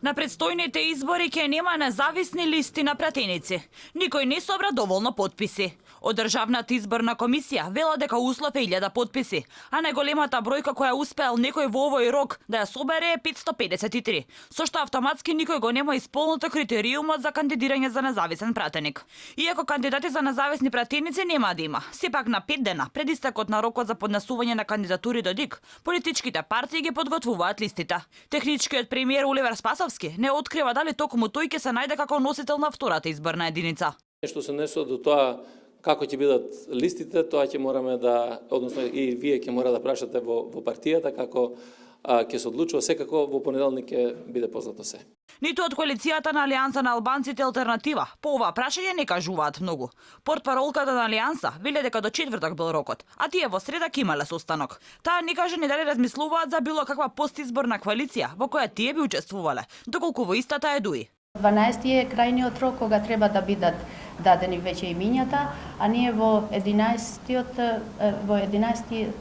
На предстојните избори ќе нема независни листи на пратеници. Никој не собра доволно потписи. Од Државната изборна комисија вела дека услов е 1000 потписи, а најголемата бројка која успеал некој во овој рок да ја собере е 553, со што автоматски никој го нема исполнето критериумот за кандидирање за независен пратеник. Иако кандидати за независни пратеници нема да има, сепак на 5 дена пред истекот на рокот за поднесување на кандидатури до ДИК, политичките партии ги подготвуваат листите. Техничкиот премиер Оливер Спасовски не открива дали токму тој ќе се најде како носител на втората изборна единица. Што се несува до тоа како ќе бидат листите, тоа ќе мораме да, односно и вие ќе мора да прашате во партијата како ќе се одлучува, секако во понеделник ќе биде познато се. Ниту од коалицијата на Алијанса на албанците Алтернатива по ова прашање не кажуваат многу. Портпаролката на Алијанса вели дека до четврток бил рокот, а тие во среда ќе имале состанок. Таа не каже ни дали размислуваат за било каква постизборна коалиција во која тие би учествувале, доколку во истата е ДУИ. 12 е крајниот рок кога треба да бидат дадени веќе имињата, а ние во 11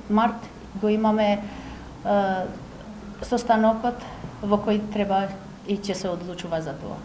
март го имаме состанокот во кој треба и ќе се одлучува за тоа.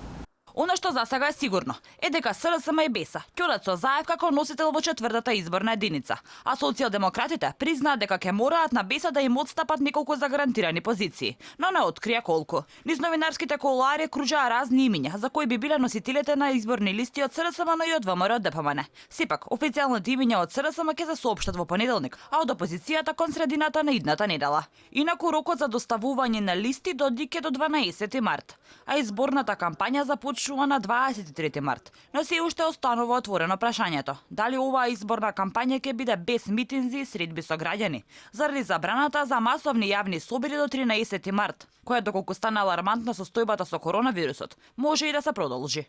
Она што за сега е сигурно е дека СРСМ и БЕСА ќе одат со заев како носител во четвртата изборна единица, а социјалдемократите признаат дека ќе мораат на БЕСА да им отстапат неколку загарантирани позиции, но не открија колку. Низ новинарските колуари кружаа разни имиња за кои би биле носителите на изборни листи од СРСМ, но и од ВМРО ДПМН. Сепак, официјалните имиња од СРСМ ќе се соопштат во понеделник, а од опозицијата кон средината на идната недела. Инаку рокот за доставување на листи до ДИК е до 12 март, а изборната кампања започнува на 23 март. Но се уште останува отворено прашањето дали оваа изборна кампања ќе биде без митинзи и средби со граѓани, заради забраната за масовни јавни собери до 13 март, која доколку стана алармантна состојбата со коронавирусот, може и да се продолжи.